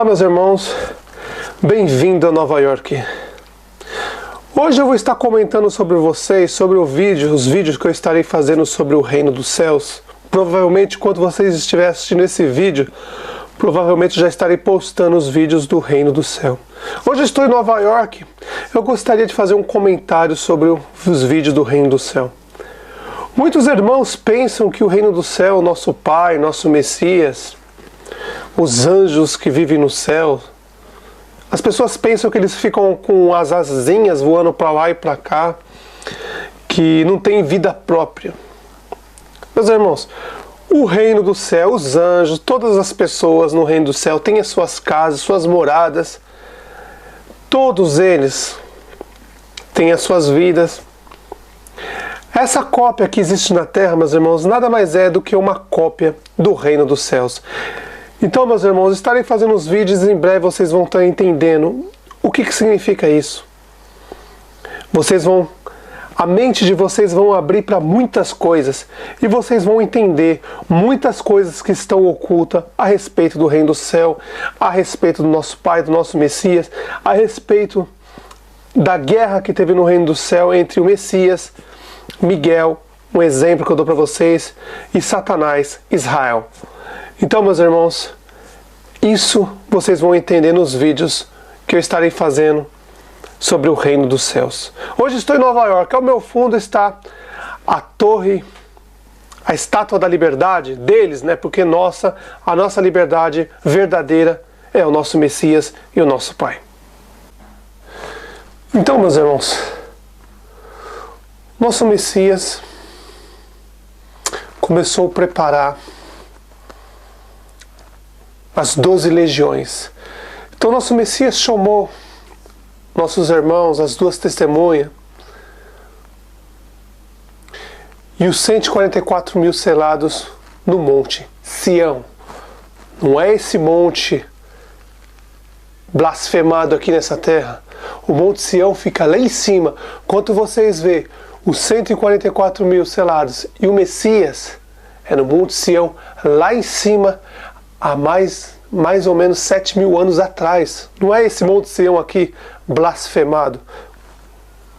Olá, meus irmãos, bem-vindo a Nova York. Hoje eu vou estar comentando sobre vocês, sobre os vídeos que eu estarei fazendo sobre o Reino dos Céus. Provavelmente, quando vocês estiverem assistindo esse vídeo, provavelmente já estarei postando os vídeos do Reino do Céu. Hoje eu estou em Nova York, eu gostaria de fazer um comentário sobre os vídeos do Reino do Céu. Muitos irmãos pensam que o Reino do Céu, nosso Pai, nosso Messias, os anjos que vivem no céu, as pessoas pensam que eles ficam com as asinhas voando para lá e para cá, que não tem vida própria. Meus irmãos, o Reino do Céu, os anjos, todas as pessoas no Reino do Céu têm as suas casas, suas moradas, todos eles têm as suas vidas. Essa cópia que existe na Terra, meus irmãos, nada mais é do que uma cópia do Reino dos Céus. Então, meus irmãos, estarei fazendo os vídeos e em breve vocês vão estar entendendo o que significa isso. A mente de vocês vão abrir para muitas coisas e vocês vão entender muitas coisas que estão ocultas a respeito do Reino do Céu, a respeito do nosso Pai, do nosso Messias, a respeito da guerra que teve no Reino do Céu entre o Messias, Miguel, um exemplo que eu dou para vocês, e Satanás, Israel. Então, meus irmãos, isso vocês vão entender nos vídeos que eu estarei fazendo sobre o Reino dos Céus. Hoje estou em Nova York, ao meu fundo está a torre, a estátua da liberdade deles, né? Porque a nossa liberdade verdadeira é o nosso Messias e o nosso Pai. Então, meus irmãos, nosso Messias começou a preparar as 12 legiões. Então nosso Messias chamou nossos irmãos, as duas testemunhas, e os 144 mil selados no monte Sião. Não é esse monte blasfemado aqui nessa terra. O monte Sião fica lá em cima. Quando vocês vê os 144 mil selados e o Messias, é no monte Sião, lá em cima, há mais ou menos 7 mil anos atrás. Não é esse monte Sião aqui blasfemado.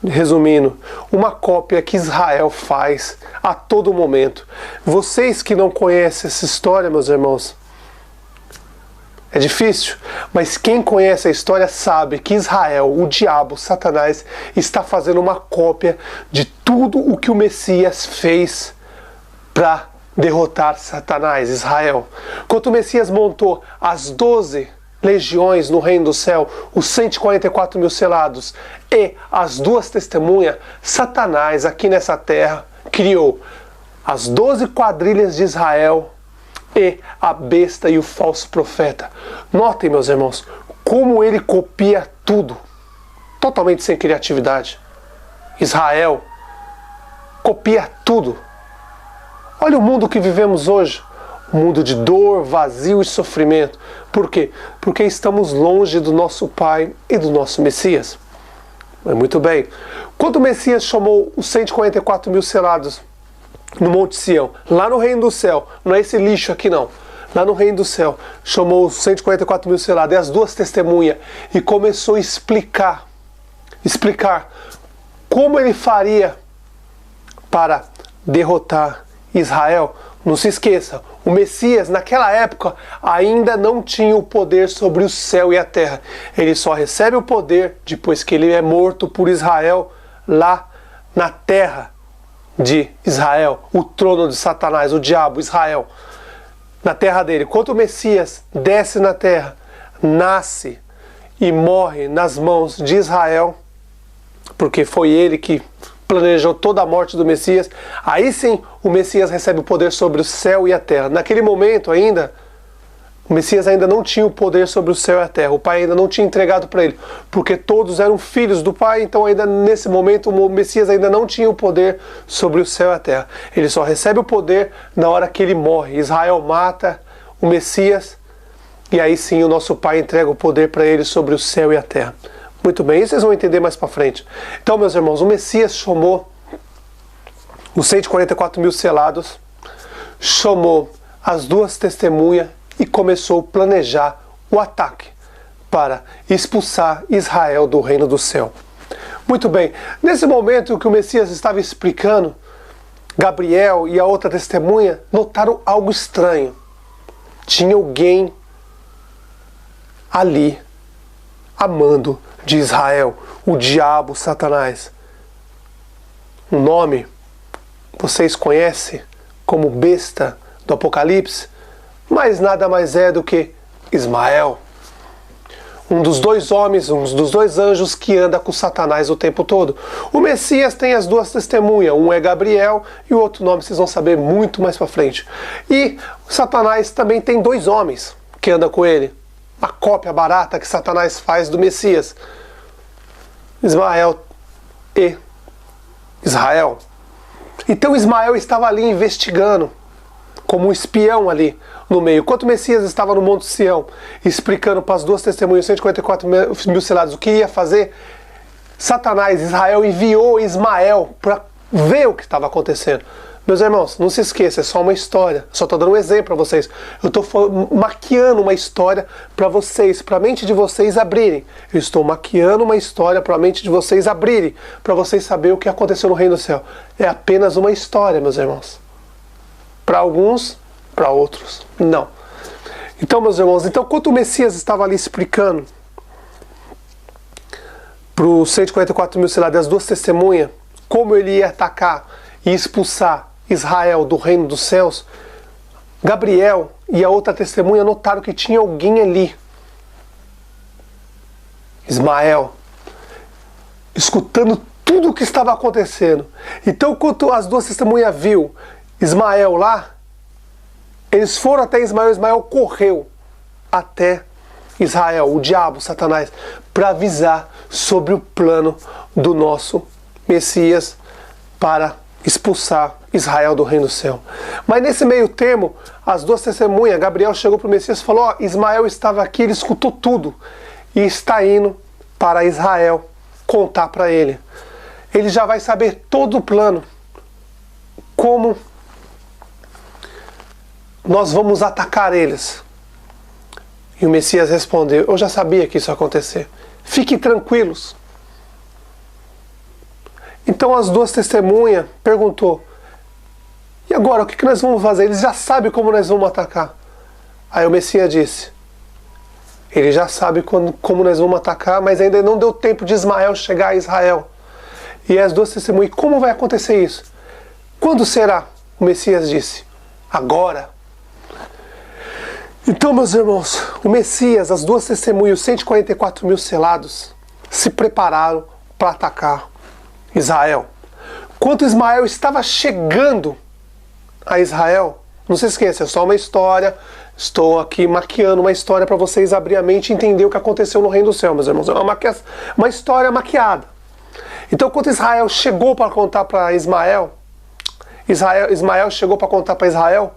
Resumindo, uma cópia que Israel faz a todo momento. Vocês que não conhecem essa história, meus irmãos, é difícil, mas quem conhece a história sabe que Israel, o diabo, Satanás, está fazendo uma cópia de tudo o que o Messias fez para derrotar Satanás, Israel. Quando o Messias montou as 12 legiões no Reino do Céu, os 144 mil selados e as duas testemunhas, Satanás aqui nessa terra criou as 12 quadrilhas de Israel e a besta e o falso profeta. Notem, meus irmãos, como ele copia tudo, totalmente sem criatividade. Israel copia tudo. Olha o mundo que vivemos hoje, um mundo de dor, vazio e sofrimento. Por quê? Porque estamos longe do nosso Pai e do nosso Messias. Mas muito bem, quando o Messias chamou os 144 mil selados no Monte Sião, lá no Reino do Céu, não é esse lixo aqui não, lá no Reino do Céu, chamou os 144 mil selados e as duas testemunhas e começou a explicar como ele faria para derrotar Israel. Não se esqueça, o Messias naquela época ainda não tinha o poder sobre o céu e a terra. Ele só recebe o poder depois que ele é morto por Israel lá na terra de Israel, o trono de Satanás, o diabo, Israel, na terra dele. Quando o Messias desce na terra, nasce e morre nas mãos de Israel, porque foi ele que planejou toda a morte do Messias, aí sim o Messias recebe o poder sobre o céu e a terra. Naquele momento ainda, o Messias ainda não tinha o poder sobre o céu e a terra. O Pai ainda não tinha entregado para ele, porque todos eram filhos do Pai, então ainda nesse momento o Messias ainda não tinha o poder sobre o céu e a terra. Ele só recebe o poder na hora que ele morre. Israel mata o Messias, e aí sim o nosso Pai entrega o poder para ele sobre o céu e a terra. Muito bem, isso vocês vão entender mais para frente. Então, meus irmãos, o Messias chamou os 144 mil selados, chamou as duas testemunhas e começou a planejar o ataque. para expulsar Israel do reino do céu. Muito bem, nesse momento que o Messias estava explicando, Gabriel e a outra testemunha notaram algo estranho. Tinha alguém ali, amando de Israel, o diabo, Satanás. O nome vocês conhecem como besta do Apocalipse, mas nada mais é do que Ismael. Um dos dois homens, um dos dois anjos que anda com Satanás o tempo todo. O Messias tem as duas testemunhas, um é Gabriel e o outro nome vocês vão saber muito mais para frente. E Satanás também tem dois homens que andam com ele. Uma cópia barata que Satanás faz do Messias. Ismael e Israel. Então Ismael estava ali investigando, como um espião ali no meio. Enquanto o Messias estava no Monte Sião, explicando para as duas testemunhas, 144 mil selados, o que ia fazer, Satanás, Israel, enviou Ismael para ver o que estava acontecendo. Meus irmãos, não se esqueça, é só uma história. Só estou dando um exemplo para vocês. Eu estou maquiando uma história para vocês, para a mente de vocês abrirem. Eu estou maquiando uma história para a mente de vocês abrirem, para vocês saberem o que aconteceu no reino do céu. É apenas uma história, meus irmãos. Para alguns, para outros, não. Então, meus irmãos, enquanto o Messias estava ali explicando para os 144 mil selados, as duas testemunhas, como ele ia atacar e expulsar Israel do reino dos céus, Gabriel e a outra testemunha notaram que tinha alguém ali. Ismael, escutando tudo o que estava acontecendo. Então, quando as duas testemunhas viu Ismael lá, eles foram até Ismael, Ismael correu até Israel, o diabo, Satanás, para avisar sobre o plano do nosso Messias para expulsar Israel do reino do céu. Mas nesse meio termo, as duas testemunhas, Gabriel chegou para o Messias e falou, Ismael estava aqui, ele escutou tudo e está indo para Israel contar para ele. Ele já vai saber todo o plano, como nós vamos atacar eles. E o Messias respondeu, eu já sabia que isso ia acontecer. Fiquem tranquilos. Então as duas testemunhas perguntou, e agora, o que nós vamos fazer? Eles já sabem como nós vamos atacar. Aí o Messias disse, ele já sabe como nós vamos atacar, mas ainda não deu tempo de Ismael chegar a Israel. E as duas testemunhas, como vai acontecer isso? Quando será? O Messias disse, agora. Então, meus irmãos, o Messias, as duas testemunhas, os 144 mil selados, se prepararam para atacar Israel. Quando Ismael estava chegando a Israel, não se esqueça, é só uma história, estou aqui maquiando uma história para vocês abrir a mente e entender o que aconteceu no reino do céu, meus irmãos. É uma história maquiada. Então, quando Israel chegou para contar para Ismael chegou para contar para Israel,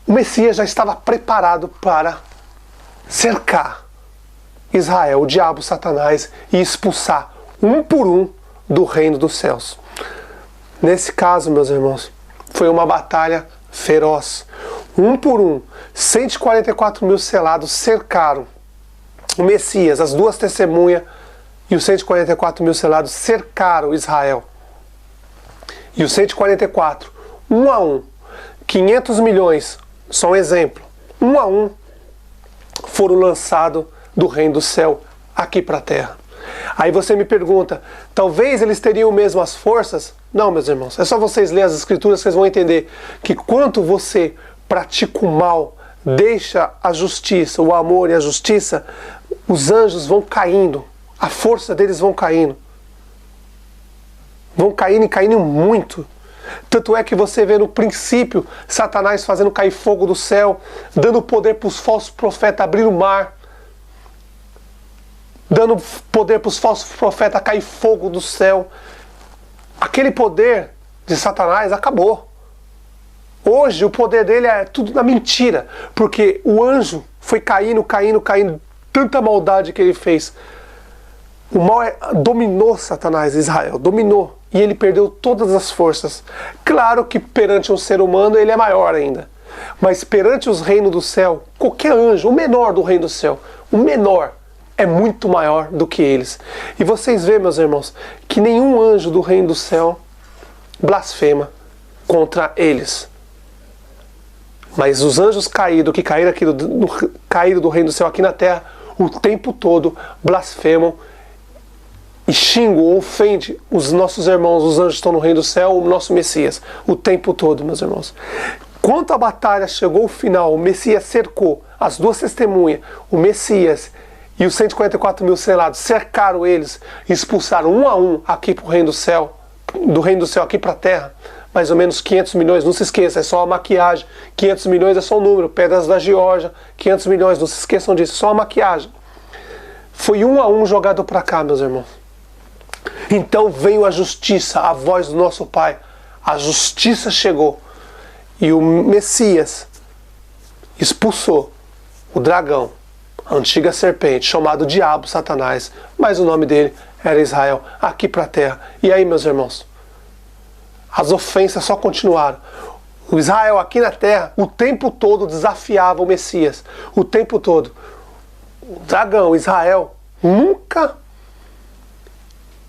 o Messias já estava preparado para cercar Israel, o diabo, Satanás, e expulsar um por um do reino dos céus. Nesse caso, meus irmãos, foi uma batalha feroz. Um por um, 144 mil selados cercaram o Messias, as duas testemunhas e os 144 mil selados cercaram Israel. E os 144, um a um, 500 milhões, só um exemplo, um a um, foram lançados do reino do céu aqui para a terra. Aí você me pergunta, talvez eles teriam mesmo as forças? Não, meus irmãos, é só vocês lerem as escrituras que vocês vão entender que quanto você pratica o mal, deixa a justiça, o amor e a justiça, os anjos vão caindo, a força deles vão caindo. Vão caindo e caindo muito. Tanto é que você vê no princípio Satanás fazendo cair fogo do céu, dando poder para os falsos profetas abrir o mar, dando poder para os falsos profetas cair fogo do céu. Aquele poder de Satanás acabou. Hoje o poder dele é tudo na mentira, porque o anjo foi caindo, tanta maldade que ele fez. O mal dominou Satanás, Israel, dominou. E ele perdeu todas as forças. Claro que perante um ser humano ele é maior ainda. Mas perante os reinos do céu, qualquer anjo, o menor do reino do céu, o menor é muito maior do que eles. E vocês veem, meus irmãos, que nenhum anjo do reino do céu blasfema contra eles. Mas os anjos caídos, que caíram do reino do céu aqui na terra, o tempo todo blasfemam e xingam ou ofendem os nossos irmãos, os anjos que estão no reino do céu, o nosso Messias, o tempo todo, meus irmãos. Quando a batalha chegou ao final, o Messias cercou as duas testemunhas, o Messias e os 144 mil selados, cercaram eles e expulsaram um a um aqui para o reino do reino do céu aqui para a terra. Mais ou menos 500 milhões, não se esqueça, é só a maquiagem. 500 milhões é só um número, pedras da Geórgia, 500 milhões, não se esqueçam disso, só a maquiagem. Foi um a um jogado para cá, meus irmãos. Então veio a justiça, a voz do nosso Pai. A justiça chegou. E o Messias expulsou o dragão, a antiga serpente, chamado Diabo, Satanás, mas o nome dele era Israel, aqui para a terra. E aí, meus irmãos? As ofensas só continuaram. O Israel aqui na terra, o tempo todo desafiava o Messias. O tempo todo. O dragão, Israel, nunca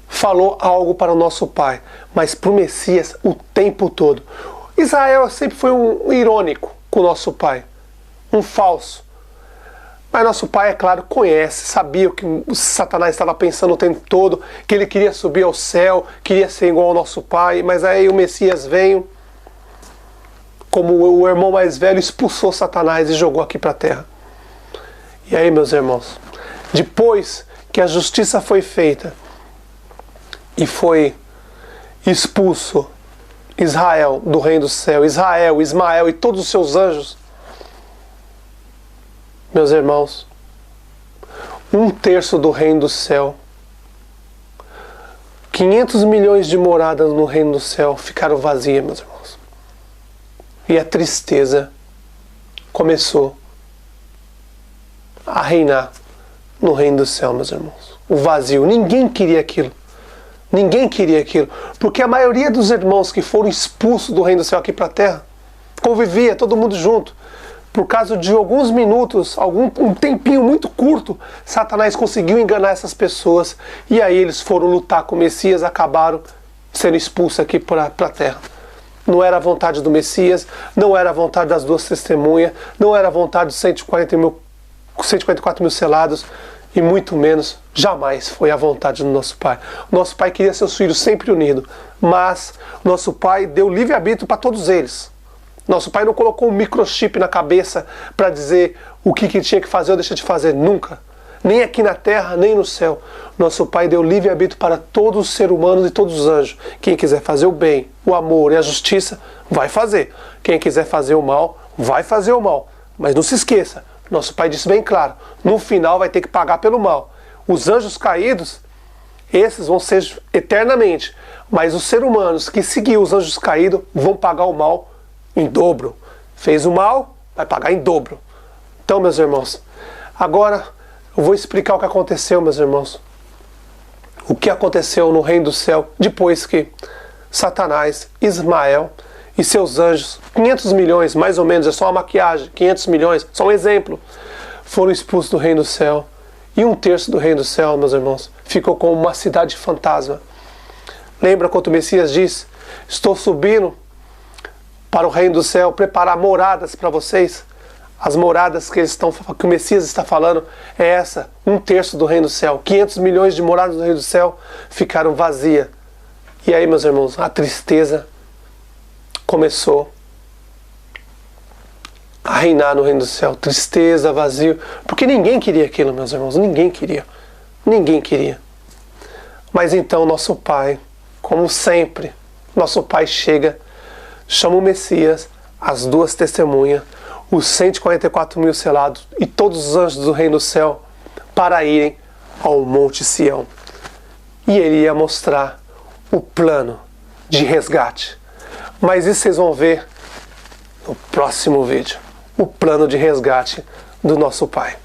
falou algo para o nosso Pai, mas para o Messias o tempo todo. Israel sempre foi um irônico com o nosso Pai, um falso. Mas nosso Pai, é claro, conhece, sabia o que o Satanás estava pensando o tempo todo, que ele queria subir ao céu, queria ser igual ao nosso Pai, mas aí o Messias veio, como o irmão mais velho, expulsou Satanás e jogou aqui para a terra. E aí, meus irmãos, depois que a justiça foi feita e foi expulso Israel do reino do céu, Israel, Ismael e todos os seus anjos, meus irmãos, 1/3 do reino do céu, 500 milhões de moradas no reino do céu ficaram vazias, meus irmãos. E a tristeza começou a reinar no reino do céu, meus irmãos. O vazio, ninguém queria aquilo. Ninguém queria aquilo. Porque a maioria dos irmãos que foram expulsos do reino do céu aqui para a terra, convivia todo mundo junto. Por causa de alguns minutos, um tempinho muito curto, Satanás conseguiu enganar essas pessoas. E aí eles foram lutar com o Messias, acabaram sendo expulsos aqui para a terra. Não era a vontade do Messias, não era a vontade das duas testemunhas, não era a vontade dos 144 mil selados, e muito menos, jamais foi a vontade do nosso Pai. O nosso Pai queria seus filhos sempre unidos, mas o nosso Pai deu livre-arbítrio para todos eles. Nosso Pai não colocou um microchip na cabeça para dizer o que tinha que fazer ou deixar de fazer, nunca. Nem aqui na terra, nem no céu. Nosso Pai deu livre-arbítrio para todos os seres humanos e todos os anjos. Quem quiser fazer o bem, o amor e a justiça, vai fazer. Quem quiser fazer o mal, vai fazer o mal. Mas não se esqueça, nosso Pai disse bem claro, no final vai ter que pagar pelo mal. Os anjos caídos, esses vão ser eternamente. Mas os seres humanos que seguiram os anjos caídos vão pagar o mal em dobro. Fez o mal, vai pagar em dobro. Então, meus irmãos, agora eu vou explicar o que aconteceu, meus irmãos. O que aconteceu no reino do céu depois que Satanás, Ismael e seus anjos, 500 milhões mais ou menos, é só uma maquiagem, 500 milhões, só um exemplo, foram expulsos do reino do céu. E 1/3 do reino do céu, meus irmãos, ficou como uma cidade fantasma. Lembra quando o Messias disse: estou subindo para o reino do céu, preparar moradas para vocês? As moradas que o Messias está falando é essa, 1/3 do reino do céu. 500 milhões de moradas do reino do céu ficaram vazias. E aí, meus irmãos, a tristeza começou a reinar no reino do céu. Tristeza, vazio. Porque ninguém queria aquilo, meus irmãos. Ninguém queria. Ninguém queria. Mas então nosso Pai, como sempre, nosso Pai chega, chama o Messias, as duas testemunhas, os 144 mil selados e todos os anjos do reino do céu para irem ao Monte Sião. E ele ia mostrar o plano de resgate. Mas isso vocês vão ver no próximo vídeo. O plano de resgate do nosso Pai.